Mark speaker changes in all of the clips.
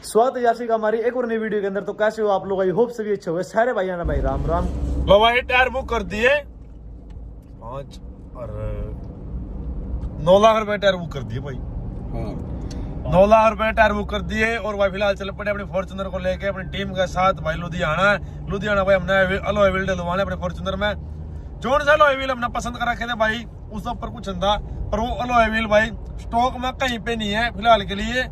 Speaker 1: स्वागत है यासी का हमारी एक और नई वीडियो के अंदर। तो कैसे हो आप लोग? आई होप सभी अच्छे हो सारे भाई आना भाई। राम राम।
Speaker 2: लो भाई टायर बुक कर दिए 5 और 9 लाख रुपए टायर बुक कर दिए भाई। हाँ 9 लाख रुपए टायर बुक कर दिए। और भाई फिलहाल चल पड़े अपने फॉर्च्यूनर को लेके अपनी टीम के साथ भाई लुधियाना। लुधियाना भाई हमने अलॉय व्हील डलवाने अपने फॉर्च्यूनर में। जोन से अलॉय व्हील हमने पसंद कर रखे थे भाई, उस ऊपर कुछ था पर वो अलॉय व्हील भाई स्टॉक में कहीं पे नहीं है फिलहाल के लिए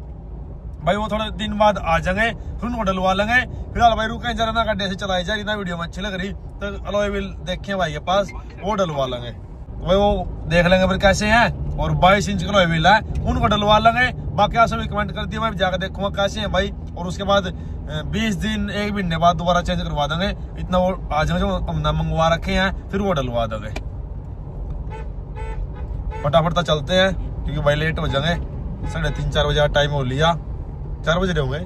Speaker 2: भाई। वो थोड़े दिन बाद आ जाएंगे फिर उनको डलवा लेंगे। फिलहाल भाई रुके जरा ना गड्ढे से चलाई जा रही ना, वीडियो में अच्छी लग रही तो अलॉय व्हील देखे भाई के पास वो डलवा लेंगे भाई। वो देख लेंगे फिर कैसे हैं। और 22 इंच का अलॉय व्हील है उनको डलवा लेंगे। बाकी आप सभी कमेंट कर दिए, मैं जाकर देखूंगा कैसे हैं भाई। और उसके बाद 20 दिन 1 महीने बाद दोबारा चेंज करवा देंगे। इतना वो आ जाएंगे जो हमने मंगवा रखे हैं फिर वो डलवा देंगे। फटाफट चलते हैं क्योंकि भाई लेट हो जाएंगे। 3:30-4 बजे टाइम हो लिया। 4 बज रहे होंगे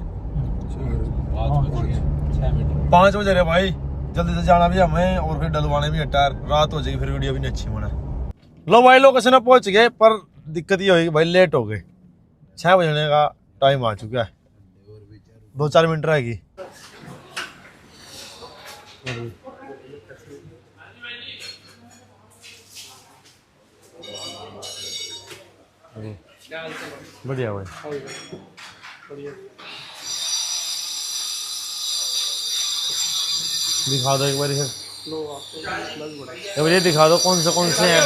Speaker 2: 5 बज रहे भाई। जल्दी से जाना भी हमें और फिर डलवाने भी है टायर। रात हो जाएगी फिर वीडियो भी नहीं अच्छी होना। लो भाई लोकेशन पहुंच गए पर दिक्कत ये होगी भाई लेट हो गए। 6 बजने का टाइम आ चुका है, 2-4 मिनट रहेगी। बढ़िया भाई। दिखा दो एक बार ये दिखा दो कौन से हैं।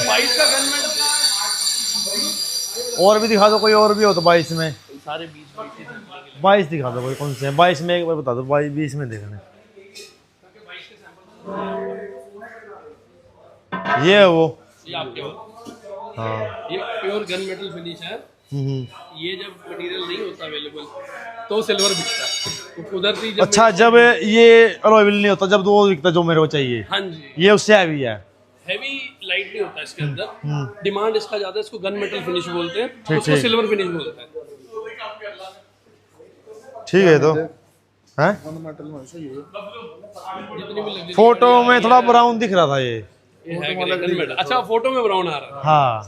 Speaker 2: और भी दिखा दो, कोई और भी हो तो 22 में। सारे 22 दिखा दो कोई कौन से हैं। 22 में एक बार बता दो, 22 में देखने। ये है वो,
Speaker 3: ये आपके
Speaker 2: हाँ
Speaker 3: ये प्योर गन मेटल फिनिश है। ये जब मटेरियल नहीं होता अवेलेबल तो सिल्वर बिकता है। तो कुदरती जब
Speaker 2: अच्छा जब ये अलॉय व्हील नहीं होता जब तो वो बिकता जो मेरे को चाहिए।
Speaker 3: हाँ जी
Speaker 2: ये उससे हैवी है।
Speaker 3: हैवी लाइट नहीं होता इसके अंदर। डिमांड इसका ज्यादा है, इसको गन मेटल फिनिश बोलते हैं,
Speaker 2: ठीक,
Speaker 3: उसको
Speaker 2: ठीक।
Speaker 3: सिल्वर फिनिश बोलते हैं।
Speaker 2: ठीक है तो हैं
Speaker 3: जितनी भी लगी
Speaker 2: फोटो में थोड़ा ब्राउन दिख रहा था ये
Speaker 3: है गन मेटल। अच्छा फोटो में ब्राउन आ रहा है।
Speaker 2: हाँ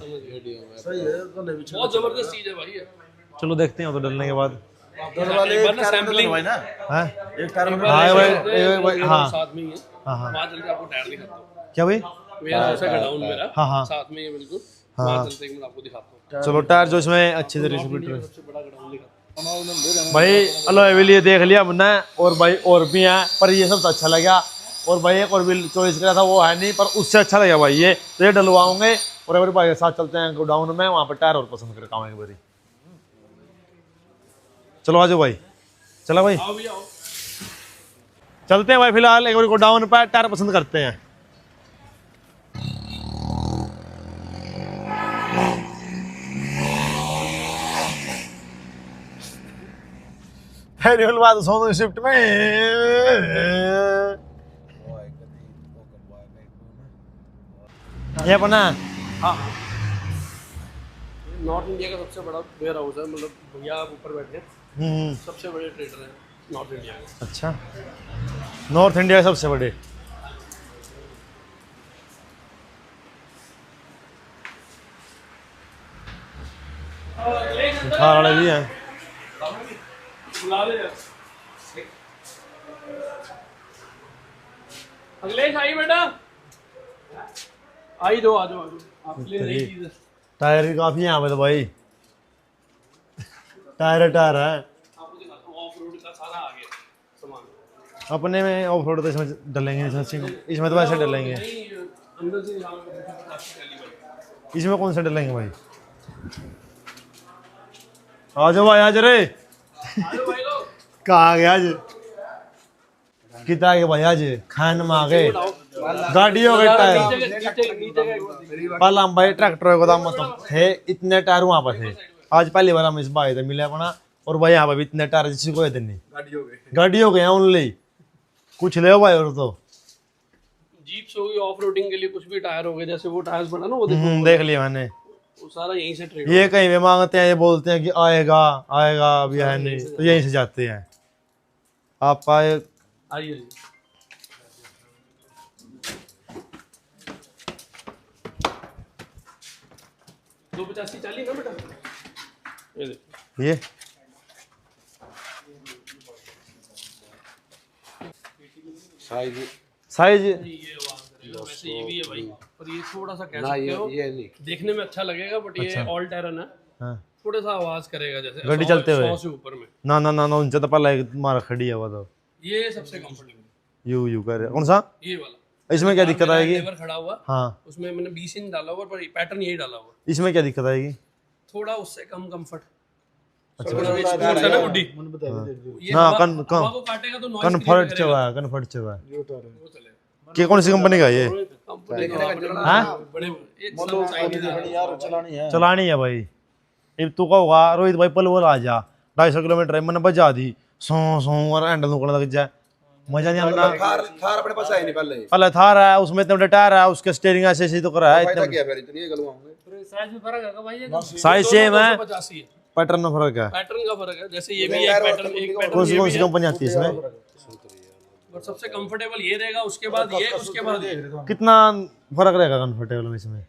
Speaker 3: बहुत जबरदस्त चीज है भाई ये।
Speaker 2: चलो देखते हैं तो डलने के बाद।
Speaker 3: एक बार ना सैम्पलिंग
Speaker 2: हैं?
Speaker 3: हाँ साथ में ही है। वहाँ चलते आपको टायर दिखाता हूँ।
Speaker 2: क्या भाई?
Speaker 3: मेरा ऐसा गडाउन मेरा
Speaker 2: हाँ।
Speaker 3: साथ में ही है बिल्कुल। वहाँ चलते एक मिनट आपको दिखाता हूँ।
Speaker 2: चलो टायर जो इसमें अच्छे से
Speaker 3: सबसे बड़ा गडाउन दिखाता हूँ।
Speaker 2: भाई अलॉय व्हील ये देख लिया हमने और भाई और भी हैं पर ये सबसे अच्छा लगा। और भाई एक और व्हील चॉइस करा था वो है नहीं पर उससे अच्छा लगा भाई ये, तो ये डलवाओगे। और एक बार भाई के साथ चलते हैं गोडाउन में, वहाँ पर टायर और पसंद करके आऊँ एक बारी। चलो आ जाओ भाई। चलो भाई
Speaker 3: आओ भैया आओ।
Speaker 2: चलते हैं भाई। फिलहाल एक बार गोडाउन पर टायर पसंद करते हैं। बात सोनू शिफ्ट में ये अपना
Speaker 3: हाँ नॉर्थ इंडिया का सबसे बड़ा वेयर हाउस है। मतलब भैया आप ऊपर बैठे सबसे बड़े ट्रेडर हैं नॉर्थ इंडिया के।
Speaker 2: अच्छा नॉर्थ इंडिया के सबसे बड़े। कार वाले भी हैं।
Speaker 3: अगले आई बेटा आई दो आ जाओ आपके लिए नई चीज है।
Speaker 2: टायर भी काफी यहाँ पे तो भाई टायर है।
Speaker 3: आपको दिखाता हूँ ऑफ रोड का सारा आ गया सामान।
Speaker 2: अपने में ऑफ रोड तो इसमें डलेंगे, इसमें तो वैसे डलेंगे।
Speaker 3: अंदर से यहाँ पे
Speaker 2: इसमें कौन से डलेंगे भाई? आ जाओ भाई आज रे।
Speaker 3: भाई लोग
Speaker 2: कहाँ गया आज? कितना आगे भाई आज खान में आ गए। गाड़ियों के टायर पहला हम भाई ट्रैक्टर गोदाम में थे, इतने टायर वहाँ पर थे। आज पहली बार हम इस भाई से मिले अपना। और भाई यहाँ पर भी इतने टायर जिसको कोई दिन नहीं गाड़ियों के ओनली कुछ ले भाई। और तो
Speaker 3: जीप्स हो गई ऑफ रोडिंग के लिए, कुछ भी टायर हो गए जैसे वो टायर्स बना ना वो
Speaker 2: देख लिया मैंने।
Speaker 3: वो सारा यहीं से ट्रेड।
Speaker 2: ये कहीं भी मांगते हैं, ये बोलते हैं कि आएगा आएगा अभी है नहीं, तो यहीं से जाते हैं। आप आए
Speaker 3: आइए 285 40 ना बेटा। ये
Speaker 2: ये
Speaker 1: साइज
Speaker 3: ये आवाज करेगा, वैसे ये भी है भाई, पर ये थोड़ा सा कह सकते हो देखने में अच्छा लगेगा, बट ये ऑल टेरन है,
Speaker 1: हाँ
Speaker 3: थोड़ा सा आवाज करेगा जैसे
Speaker 1: गाड़ी चलते हुए
Speaker 3: 100 से ऊपर में।
Speaker 1: ना ना ना ना उनसे तो पहले मार खड़ी है वो तो
Speaker 3: ये सबसे कंफर्टेबल
Speaker 1: यू कर रहे कौन सा
Speaker 3: ये वाला।
Speaker 1: इसमें क्या दिक्कत आएगी
Speaker 3: लेवर खड़ा हुआ,
Speaker 1: हाँ
Speaker 3: उसमें मैंने 20 इंच डाला हुआ, पर पैटर्न यही डाला हुआ,
Speaker 1: इसमें क्या दिक्कत आएगी
Speaker 3: थोड़ा उससे कम कंफर्ट। अच्छा ना गुड्डी, ये
Speaker 1: ना
Speaker 3: हवा
Speaker 1: कन
Speaker 3: को काटेगा तो नॉइज
Speaker 1: कन्फर्ट चवा है कन्फर्ट चवा है
Speaker 3: वो चलेगा।
Speaker 1: कि कौन सी कंपनी का ये
Speaker 3: हाँ बड़े ये सब चाइनीज
Speaker 1: चलानी है भाई अब तू कहोगा रोहित भाई पलवल आ जा 250 किलोमीटर है मैंने बजा दी सो और हैंडल नुकड़ने लग जाए मजा नहीं आना
Speaker 4: थार अपने पास आई नहीं पहले
Speaker 1: पहले थार है उसमें इतने बड़े टायर है उसके स्टीयरिंग ऐसे ऐसे तो करा है
Speaker 4: फायदा
Speaker 1: इतने
Speaker 4: क्या फिर इतनी गलवाऊंगे
Speaker 3: साइज में फर्क है भाई,
Speaker 1: साइज सेम है
Speaker 3: 85 है,
Speaker 1: पैटर्न में फर्क है
Speaker 3: पैटर्न का फर्क है। जैसे ये भी एक पैटर्न
Speaker 1: कौन सी कंपनी आती है इसमें
Speaker 3: और सबसे कंफर्टेबल ये रहेगा, उसके बाद ये, उसके बाद ये।
Speaker 1: कितना फर्क रहेगा कंफर्टेबल में इसमें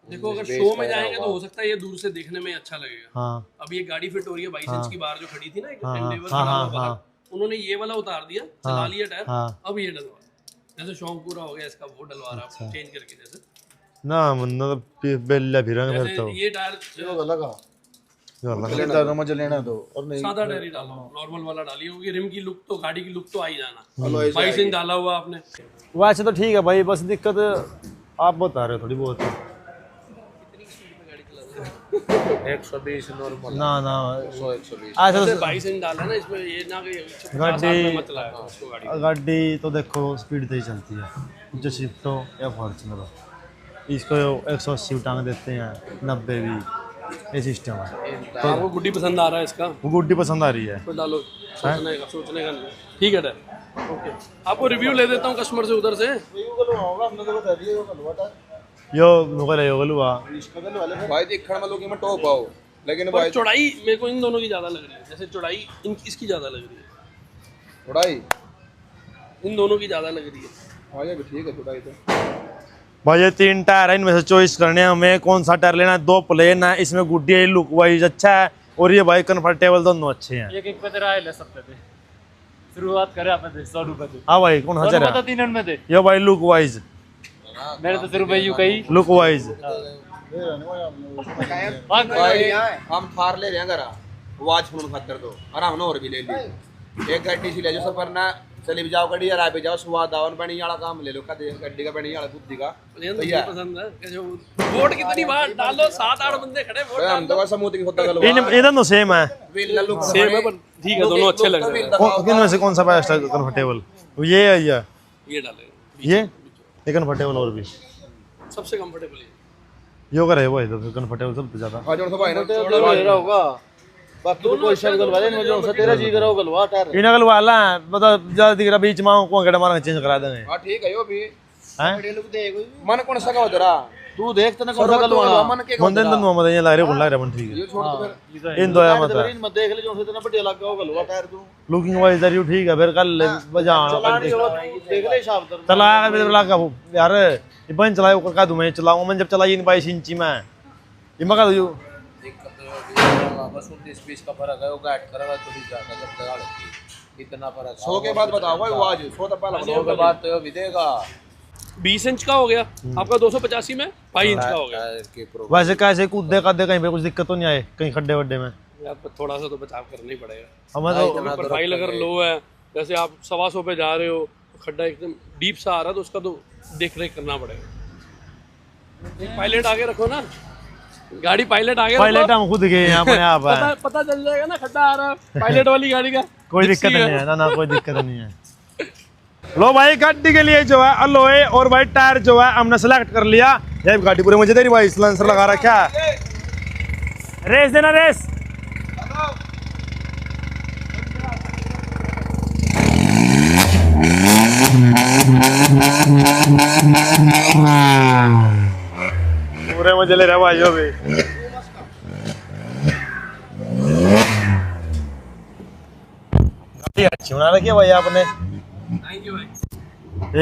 Speaker 3: देखो अगर शो में जाएंगे तो हो सकता है ये दूर से देखने में अच्छा लगेगा।
Speaker 1: हाँ
Speaker 3: अब ये गाड़ी फिट हो रही है 22 इंच की बाहर जो खड़ी थी ना एक
Speaker 1: हाँ,
Speaker 3: एंडेवर
Speaker 1: हाँ,
Speaker 3: खड़ा
Speaker 1: हाँ,
Speaker 3: हुआ बाहर,
Speaker 1: हाँ।
Speaker 3: उन्होंने ये वाला उतार दिया, चला लिया टायर,
Speaker 1: हाँ।
Speaker 3: अब ये डलवा, जैसे शौक पूरा हो गया इसका वो डलवा रहा चेंज करके, जैसे
Speaker 1: ना मतलब बेल्ला फिर फिर तो
Speaker 3: ये टायर
Speaker 4: लगा
Speaker 1: जो अल्लाह
Speaker 4: मजा लेना तो और नहीं
Speaker 3: सादा टायर ही डालो, नॉर्मल वाला डालिए, क्योंकि रिम की लुक तो गाड़ी की लुक तो आ ही जाना। 22 इंच डाला हुआ आपने,
Speaker 1: वैसे तो ठीक है भाई बस दिक्कत आप बता रहे हो थोड़ी बहुत
Speaker 4: 120 नॉर्मल
Speaker 1: ना ना
Speaker 4: 120
Speaker 1: ऐसा
Speaker 3: जैसे
Speaker 1: तो
Speaker 3: 22 इंच डाला ना इसमें, ये ना कि 50
Speaker 1: गाड़ी-
Speaker 3: में मत लाया उसको गाड़ी।
Speaker 1: गाड़ी तो देखो स्पीड से ही चलती है जो स्विफ्ट हो या फॉर्च्यूनर हो इसको 180 टांग देते हैं 90 भी ये सिस्टम है
Speaker 3: तो आपको गुड्डी पसंद आ रहा है इसका,
Speaker 1: वो गुड्डी पसंद आ रही है
Speaker 3: तो डालो, सोचने का नहीं। ठीक है डर, ओके आपको रिव्यू ले देता हूँ कस्टमर से उधर से।
Speaker 1: यो नुकल यो गलुआ
Speaker 4: भाई देखण में लोग में टॉप आओ लेकिन
Speaker 3: पर
Speaker 4: भाई
Speaker 3: चौड़ाई मेरे को इन दोनों की ज्यादा लग रही है, जैसे चौड़ाई इसकी ज्यादा लग रही है,
Speaker 4: थोड़ाई
Speaker 3: इन दोनों की ज्यादा लग रही है।
Speaker 4: हाँ ये भी ठीक है थोड़ाई तो
Speaker 1: भाई ये 3 टायर है इनमें से चॉइस करने हैं हमें कौन सा टायर लेना है 2 प्लेन है इसमें गुड्डी है लुक वाइज अच्छा है और ये भाई कंफर्टेबल दोनों अच्छे हैं
Speaker 5: एक एक पे तेरा ले सकते थे, शुरुआत करे आप 100 रुपए थे,
Speaker 1: हाँ भाई कौन सा
Speaker 5: पता 3 में थे
Speaker 1: ये भाई लुक वाइज
Speaker 5: मेरे तो सिर्फ यू कही
Speaker 1: लुक वाइज
Speaker 4: भाई हम थार ले रहे हैं घर वाच फोन खातर तो आराम ना और भी ले ली एक गाड़ी सी ले जो सफर ना चली भी जाओ गड्डी या पे जाओ स्वाद आवन बनी वाला काम ले लो कदे गड्डी का बनी वाला बुद्धि का
Speaker 3: मुझे तो ये पसंद है कि जो वोट कितनी बार डालो 7-8 बंदे खड़े वोट
Speaker 4: हम तो बस समूह की होता गलवा
Speaker 1: इन दोनों सेम है
Speaker 4: व्हील लुक
Speaker 3: सेम है, पर ठीक है दोनों अच्छे लग रहे हैं।
Speaker 1: किन में से कौन सा बेस्ट है कंफर्टेबल ये है या
Speaker 3: ये डालेंगे
Speaker 1: ये कंफर्टेबल और भी
Speaker 3: सबसे कंफर्टेबल है।
Speaker 1: यो करे वो इधर कंफर्टेबल सबसे ज्यादा
Speaker 4: आ जो भाई ना
Speaker 5: होगा बाकी तो कोई शब्द गलवा दे मुझे से तेरा जी करो गलवा टायर
Speaker 1: इन अगल वाला मतलब ज्यादा दिख रहा बीच में को गड़ा मार चेंज करा देंगे
Speaker 4: हां ठीक है यो भी
Speaker 1: हैं
Speaker 4: मन कौन सा का तेरा
Speaker 5: तू देख तना कौन सा गलवाना
Speaker 4: मन के
Speaker 1: मंदन दन मोहम्मद ये लग रहा है ठीक
Speaker 4: ये छोड़ तो फिर
Speaker 1: है इन दो या मत
Speaker 5: इन मत देख ले जो से तना बढ़िया लग गया गलवा टायर तू
Speaker 1: लुकिंग वाइज दर यू ठीक है फिर कल बजा
Speaker 5: देख ले हिसाब तर
Speaker 1: चलाया फिर लगा यार ये बन चलाओ का दूं मैं चलाऊंगा मैं जब चलाई इन 22 इंची में ये मगा दो
Speaker 6: बस 19-20 का फर्क है, वो गाइड करेगा थोड़ी ज्यादा जब तक इतना फर्क
Speaker 4: 100 के बाद बताओ भाई वो आज 100 तो पहला
Speaker 6: 100 के बाद तो भी देगा
Speaker 3: 20 इंच का हो गया आपका, 285 में 22 इंच का हो गया।
Speaker 6: टायर के प्रो
Speaker 1: वैसे कैसे कूदे कादे कहीं पे कुछ दिक्कत तो नहीं आए कहीं खड्डे वड्डे में
Speaker 3: आपको थोड़ा सा तो बचाव करना ही पड़ेगा।
Speaker 1: हमें तो
Speaker 3: प्रोफाइल अगर लो है, जैसे आप 125 पे जा रहे हो, खड्डा एकदम डीप सा आ रहा है तो उसका तो देख रेख करना पड़ेगा। एक पायलट आगे रखो ना, गाड़ी पायलट आगे रखो,
Speaker 1: पायलट हम खुद गए अपने आप है
Speaker 3: पता चल जाएगा ना खड्डा आ रहा है पायलट वाली गाड़ी का।
Speaker 1: कोई दिक्कत नहीं है ना कोई दिक्कत नहीं है। लो भाई गाड़ी के लिए जो है अलोए और भाई टायर जो है हमने सेलेक्ट कर लिया। ये गाड़ी पूरे मुझे तेरी भाई सिलेंसर लगा रखा है। रेस देना रेस पूरे मजे ले रहा भाई भी। गाड़ी अच्छी बना रखी है भाई आपने,
Speaker 3: थैंक यू भाई।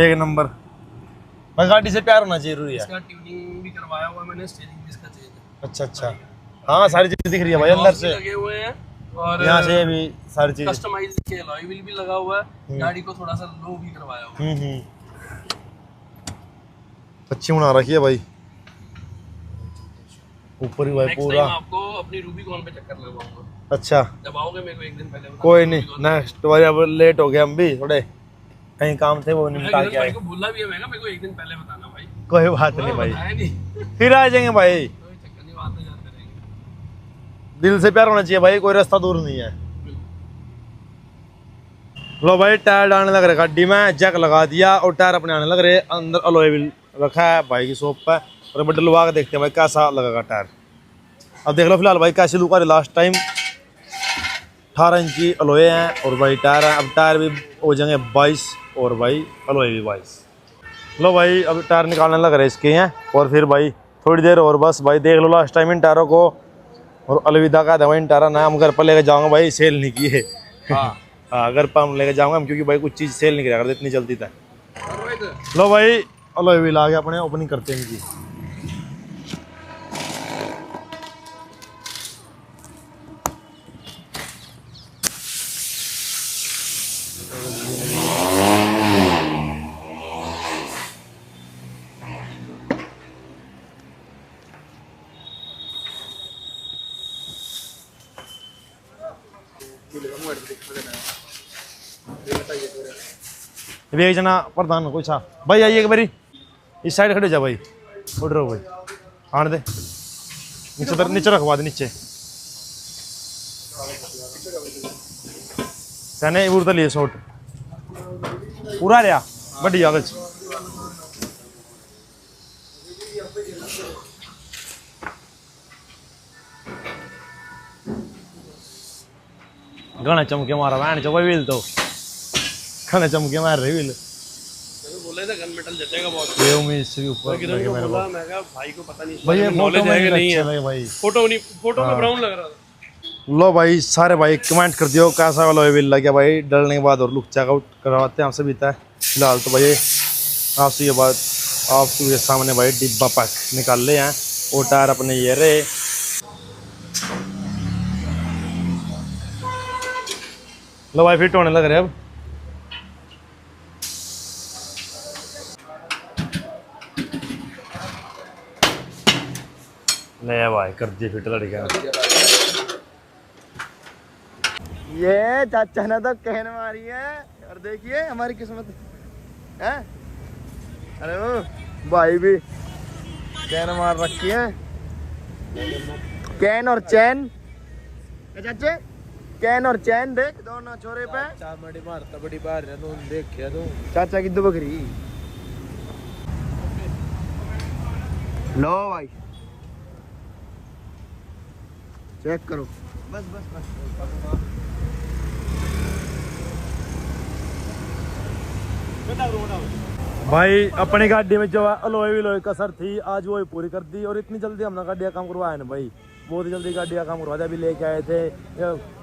Speaker 1: एक नंबर। भाई गाड़ी से प्यार होना जरूरी है।
Speaker 3: इसका ट्यूनिंग भी करवाया हुआ है मैंने, स्टीयरिंग भी इसका चेंज है।
Speaker 1: अच्छा अच्छा हाँ सारी चीजें दिख रही है भाई अंदर से।
Speaker 3: लगे हुए हैं और
Speaker 1: यहाँ से भी सारी चीज।
Speaker 3: कस्टमाइज के अलॉय व्हील भी लगा हुआ है, गाड़ी को थोड़ा सा लो भी करवाया हुआ है।
Speaker 1: अच्छी बना रखी है भाई, ऊपर ही भाई
Speaker 3: नेक्स्ट
Speaker 1: पूरा।
Speaker 3: टाइम आपको अपनी रूबीकॉन पे चक्कर लगवाऊंगा,
Speaker 1: अच्छा
Speaker 3: जब आओगे मेरे को एक दिन पहले बताना।
Speaker 1: कोई नहीं, नेक्स्ट बार। अब लेट हो गया, हम भी थोड़े कहीं काम थे वो निपटा के आए।
Speaker 3: को भूलना भी है, मैं मेरे को एक दिन पहले बताना भाई।
Speaker 1: कोई बात नहीं भाई,
Speaker 3: बताया नहीं,
Speaker 1: फिर आ जाएंगे भाई।
Speaker 3: कोई चक्कर नहीं, आते जाते रहेंगे।
Speaker 1: दिल से प्यार होना चाहिए भाई, कोई रास्ता दूर नहीं है। लो भाई टायर डालने लग रहे गाड़ी में, जैक लगा दिया और टायर अपने आने लग रहे। अंदर अलॉय व्हील रखा है भाई की शॉप पे, और अब डलवा के देखते हैं भाई कैसा लगेगा टायर। अब देख लो फिलहाल भाई कैसे लुक आ रही। लास्ट टाइम 18 इंची अलॉय हैं और भाई टायर है। अब टायर भी हो जाएंगे 22 और भाई अलॉय भी 22। लो भाई अब टायर निकालने लग रहे इसके हैं, और फिर भाई थोड़ी देर और बस भाई देख लो लास्ट टाइम इन टायरों को, और अलविदा का दवा इन टायरा ना हम घर पर लेकर जाऊँगा भाई, सेल नहीं किए। हाँ घर पर हम लेकर जाऊँगा हम, क्योंकि भाई कुछ चीज़ सेल नहीं करा करते इतनी जल्दी तक। लो भाई अलॉय व्हील आ गया अपने, ओपनिंग करते हैं इनकी। अभी एक जना प्रधान कोई छा भाई आइए एक बारी इस साइड खड़े जा भाई, उठ रहो भाई, आने दे नीचे रखवा दे नीचे सने उड़ता लिए शॉट पूरा रहा बड़ी कागज। घना चमके मारा वैन चो भाई व्हील तो घना चमके मार रही व्हील।
Speaker 3: बोले थे गन मेटल जचेगा बहुत,
Speaker 1: ये उम्मीद से भी ऊपर
Speaker 3: किरण को बोला, मैं कहा भाई को पता नहीं
Speaker 1: भाई ये
Speaker 3: नॉलेज
Speaker 1: फोटो
Speaker 3: है कि
Speaker 1: में
Speaker 3: नहीं
Speaker 1: अच्छा
Speaker 3: है।
Speaker 1: लगे भाई।
Speaker 3: फोटो में ब्राउन लग रहा था।
Speaker 1: लो भाई सारे भाई कमेंट कर दियो कैसा वाला व्हील लग गया भाई। डलने के बाद और लुक चेकआउट करवाते हैं आपसे बीता है। फिलहाल तो भाई आपसे ये बात आपके सामने भाई डिब्बा पैक निकाल ले हैं, और टायर अपने ये रहे। लो भाई फिट होने लग रहे अब। ले भाई कर दिए फिट लड़का।
Speaker 5: ये चाचा ने तो कहने मारी है, और देखिए हमारी किस्मत है। अरे वो भाई भी कैन मार रखी है, कैन और चैन। चाचे कैन और चैन देख दोनों छोरे पे।
Speaker 6: चामड़ी मारता बड़ी बार है तो देखिए तो
Speaker 5: चाचा की दो बकरी। लो भाई चेक करो, बस बस बस।
Speaker 1: भाई अपनी गाड़ी में जो है अलॉय व्हील कसर थी आज वो पूरी कर दी, और इतनी जल्दी हमने गाड़ी का काम करवाया ना भाई, बहुत ही जल्दी गाड़ी का काम करवा दिया। अभी लेके आए थे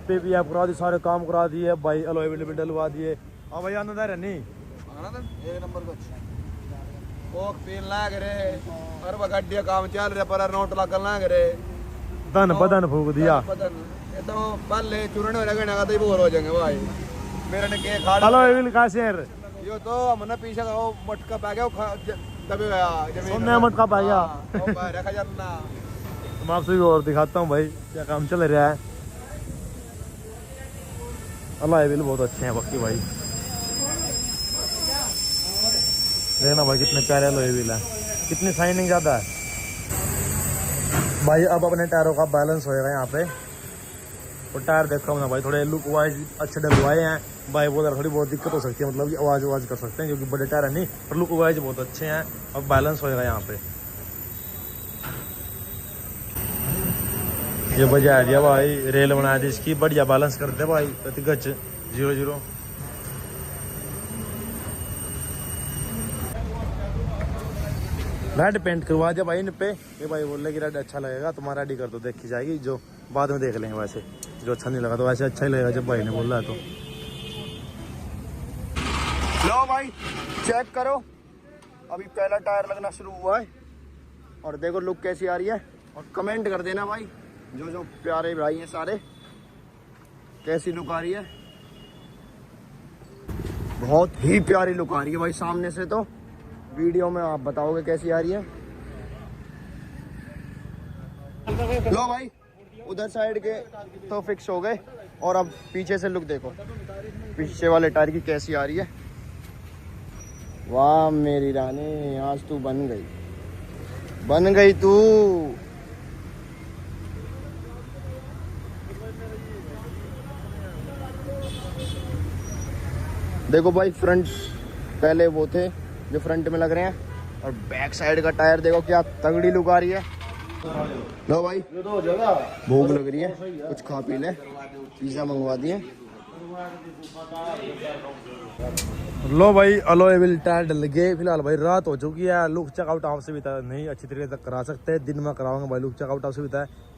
Speaker 1: PPF करवा दी, सारे काम करा दिए भाई, अलॉय व्हील भी डलवा दिए। अब भाई आनंद है नहीं
Speaker 4: एक नंबर को कोक पीन लाग रे और वो गाड़ी का काम चल रहा पर नोट लगन लाग रे
Speaker 1: धन बदन फूक दिया।
Speaker 4: ये तो पहले चूरन में लगने का तो बोर हो जाएंगे भाई। मेरे ने के खाड़ा
Speaker 1: अलॉय व्हील का शेर
Speaker 4: यो तो हमने पीछे का वो मटका पा गया, वो दबे गया जमीन
Speaker 1: सोने मटका पा गया।
Speaker 4: वो बाहर रखा जाना।
Speaker 1: मैं आपसे भी और दिखाता हूँ भाई क्या काम चल रहा है। अलॉय व्हील बहुत अच्छे हैं बाकी भाई, देखना भाई कितने प्यारे अलॉय व्हील है, कितनी शाइनिंग ज्यादा है भाई। अब अपने टायरों का बैलेंस होएगा यहाँ पे, और टायर देखो ना भाई थोड़े लुक वाइज अच्छे डलवाए हैं भाई। बहुत थोड़ी बहुत दिक्कत हो सकती है, मतलब कि आवाज कर सकते हैं क्योंकि बड़े टायर है नहीं, पर लुक वाइज बहुत अच्छे हैं। अब बैलेंस होएगा यहाँ पे। ये बजा दिया भाई, रेल बना दी इसकी, बढ़िया बैलेंस कर दे भाई। प्रति गज 0-0 रेड पेंट करवा दिया भाई इन पे। ये भाई बोल रहे कि रेड अच्छा लगेगा, तुम्हारा रेडी कर दो, देखी जाएगी, जो बाद में देख लेंगे। वैसे जो अच्छा नहीं लगा तो वैसे अच्छा ही लगेगा जब भाई ने बोल रहा है तो।
Speaker 5: लो भाई चेक करो, अभी पहला टायर लगना शुरू हुआ है, और देखो लुक कैसी आ रही है, और कमेंट कर देना भाई जो जो प्यारे भाई हैं सारे। कैसी लुक आ रही है, बहुत ही प्यारी लुक आ रही है भाई सामने से। तो वीडियो में आप बताओगे कैसी आ रही है। लो भाई उधर साइड के तो फिक्स हो गए, और अब पीछे से लुक देखो, पीछे वाले टायर की कैसी आ रही है। वाह मेरी रानी, आज तू बन गई तू। देखो भाई फ्रंट पहले वो थे जो फ्रंट में लग रहे हैं, और बैक साइड का टायर देखो क्या तगड़ी लुक आ रही है। लो भाई भूख लग रही है, कुछ खा पी ले, पिज्जा मंगवा दिए।
Speaker 1: लो भाई अलॉय व्हील टायर डल गए। फिलहाल भाई रात हो चुकी है, लुक चेकआउट आपसे भी नहीं अच्छी तरीके से करा सकते, दिन में कराऊंगा भाई। लुक चेकआउट आपसे भी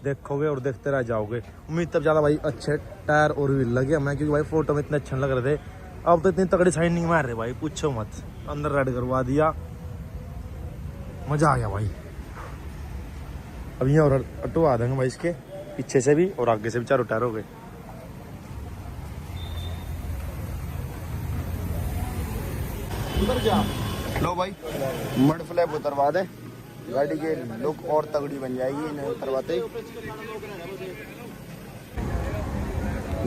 Speaker 1: देखोगे और देखते रह जाओगे। उम्मीद तब ज्यादा भाई अच्छे टायर और व्हील लगे मैं, क्योंकि भाई फोटो में इतने अच्छे लग रहे थे। अब तो इतनी तगड़ी शाइनिंग मार रहे भाई, पूछो मत। अंदर रेड करवा दिया, मजा आ गया भाई। अब यहाँ और हटवा देंगे भाई इसके पीछे से भी और आगे से भी, चारों टायर हो गए।
Speaker 5: लो भाई मड फ्लैप उतरवा दे, गाड़ी की लुक और तगड़ी बन जाएगी इन्हें उतरवाते ही।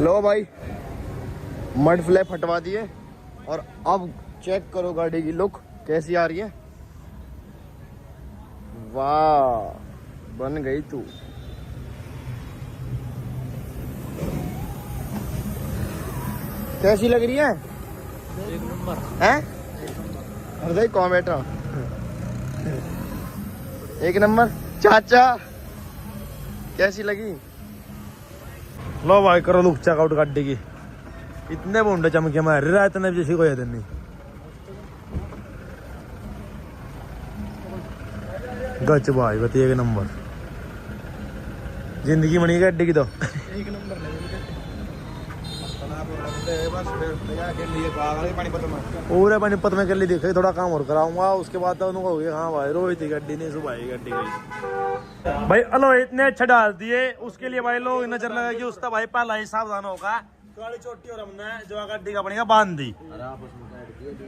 Speaker 5: लो भाई मड फ्लैप हटवा दिए, और अब चेक करो गाड़ी की लुक कैसी आ रही है। वाह बन गई तू। कैसी लग रही है?
Speaker 6: एक नंबर
Speaker 5: हैं? अरे कौन बैठा? एक नंबर। चाचा कैसी लगी?
Speaker 1: लो भाई करो लुक चेकआउट गाड़ी की। इतने बोंडे चमके मार रहा है, इतने जैसी कोई है नहीं। गच भाई बता, एक नंबर जिंदगी बनी गाड़ी की तो।
Speaker 5: एक नंबर
Speaker 1: पूरे पानीपत में कर ली देखे, थोड़ा काम और कराऊंगा उसके बाद तो उनको हो गया हाँ भाई रोहित गाड़ी नहीं सुबह गाड़ी गई भाई। अलो इतने अच्छे डाल दिए, उसके लिए भाई लोग नजर लगा कि उसका भाई पहला ही सावधान होगा। गाड़ी छोटी और हमने जो गाड़ी का बनेगा बांध दी।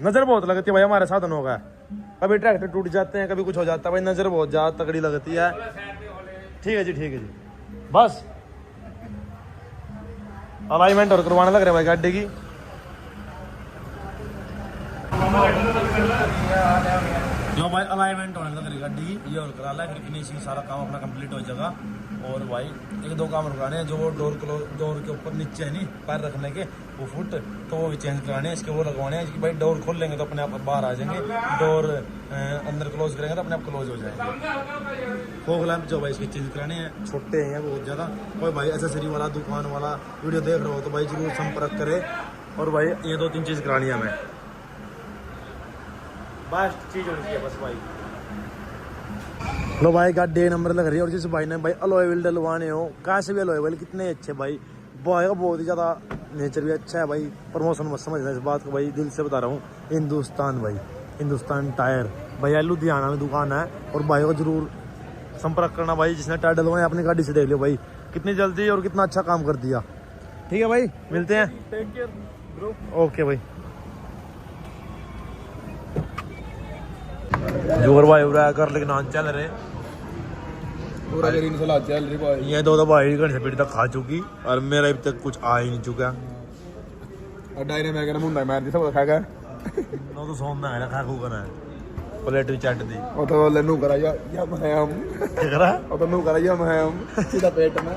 Speaker 1: नजर बहुत लगती है भाई हमारे साधन होगा। कभी ट्रैक्टर टूट जाते हैं, कभी कुछ हो जाता है भाई, नजर बहुत ज्यादा तगड़ी लगती है। ठीक है जी, ठीक है जी। बस अलाइनमेंट और करवाने लग रहे भाई गाड़ी की। जो भाई अलाइनमेंट होने लग रही गाड़ी की, ये और करा ला, फिर फिनिशिंग सारा काम अपना कंप्लीट हो जाएगा। और भाई एक दो काम कराने हैं, जो वो डोर के ऊपर नीचे है नहीं पैर रखने के वो फुट, तो वो भी चेंज कराने हैं। इसके वो लगवाने हैं कि भाई डोर खोल लेंगे तो अपने आप बाहर आ जाएंगे, डोर अंदर क्लोज करेंगे तो अपने आप क्लोज हो जाएंगे। फोग लैंप जो भाई इसके चेंज कराने हैं, छोटे हैं बहुत ज़्यादा। कोई भाई एसेसरी वाला दुकान वाला वीडियो देख रहे हो तो भाई जरूर संपर्क करे। और भाई ये 2-3 चीज़ करानी है हमें, बेस्ट चीज़ होनी चाहिए बस भाई। लो भाई गाड़ी एक नंबर लग रही है। और जिस भाई ने भाई अलॉय व्हील डलवाने हो, कैसे भी अलॉय व्हील कितने अच्छे भाई, भाई का बहुत ही ज़्यादा नेचर भी अच्छा है भाई। प्रमोशन मत समझना इस बात को भाई, दिल से बता रहा हूँ। हिंदुस्तान भाई, हिंदुस्तान टायर भैया लुधियाना में दुकान है, और भाई को जरूर संपर्क करना भाई। जिसने टायर डलवाए अपनी गाड़ी से देख लियो भाई, कितनी जल्दी और कितना अच्छा काम कर दिया। ठीक है भाई, मिलते हैं, टेक केयर ब्रो। ओके भाई। जोर भाई उड़ा कर लेकिन आज चल रहे
Speaker 5: पूरा दिन से लाज चल रही भाई।
Speaker 1: ये दो भाई घंटे से पीढ़ी तक खा चुकी, और मेरा अभी तक कुछ आ ही नहीं चुका।
Speaker 5: और डायने मैं कहना मुंडा मार दी सब खाएगा।
Speaker 1: नो तो सोना है ना, खा खू करना है, प्लेट भी चट दी।
Speaker 5: और तो लन्नू करा या मैं हम
Speaker 1: क्या करा?
Speaker 5: और तो नू करा या मैं हम सीधा पेट में।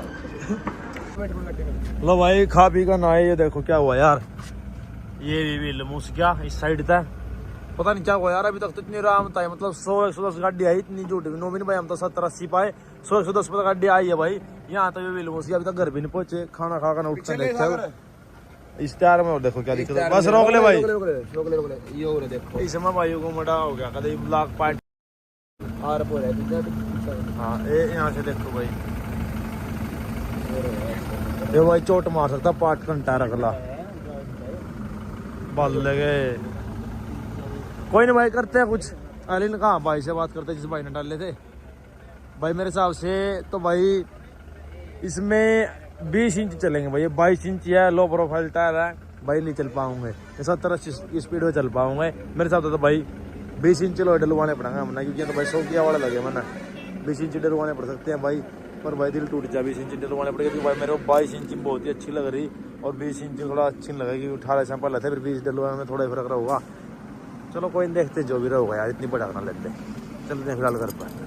Speaker 1: लो भाई खा पी का ना, ये देखो क्या हुआ यार, ये भी लमूस क्या इस साइड था, पता नहीं क्या हुआ यार। अभी तक तो इतनी आराम था, मतलब 100-110 गाड़ी आई, इतनी झूठ भी नो भी नहीं भाई। हम तो 70-80 पाए, 100-110 पर गाड़ी आई है भाई। यहाँ तो ये लमूस अभी तक घर भी नहीं पहुंचे, खाना खा कर उठते देखते इस टायर में। और देखो क्या दिक्कत है, बस रोक ले भाई,
Speaker 5: रोक ले ये हो रहा देखो।
Speaker 1: इसमें भाई को मड़ा हो गया कदे ब्लॉक पार्ट
Speaker 5: आर पर है।
Speaker 1: हाँ यहाँ से देखो भाई, ये भाई चोट मार सकता पार्ट घंटा रखला बल लगे। कोई नहीं भाई, करते हैं कुछ। अली ने कहा भाई से बात करते जिस भाई ने डाले थे भाई, मेरे हिसाब से तो भाई इसमें 20 इंच चलेंगे भाई, 22 इंच है, लो प्रोफाइल टायर है भाई, नहीं चल पाऊंगे, 70-80 की स्पीड में चल पाऊंगे मेरे हिसाब से तो भाई 20 इंच लोहे डलवाने पड़ेंगे हमने, क्योंकि तो भाई 100 किया वाला लगे मैंने, 20 इंच डलवाने पड़ सकते हैं भाई, पर भाई दिल टूट जाए 20 इंच डलवाने पड़ेगा, क्योंकि भाई मेरे को 22 इंच बहुत ही अच्छी लग रही और 20 इंच थोड़ा अच्छी नहीं लगेगी, 18 सैंपल लेते फिर 20 डलवाने में थोड़ा ही फर्क रहेगा। चलो कोई नहीं, देखते जो भी रहेगा यार, इतनी बड़ा ना लेते, चलते हैं फिलहाल घर पर।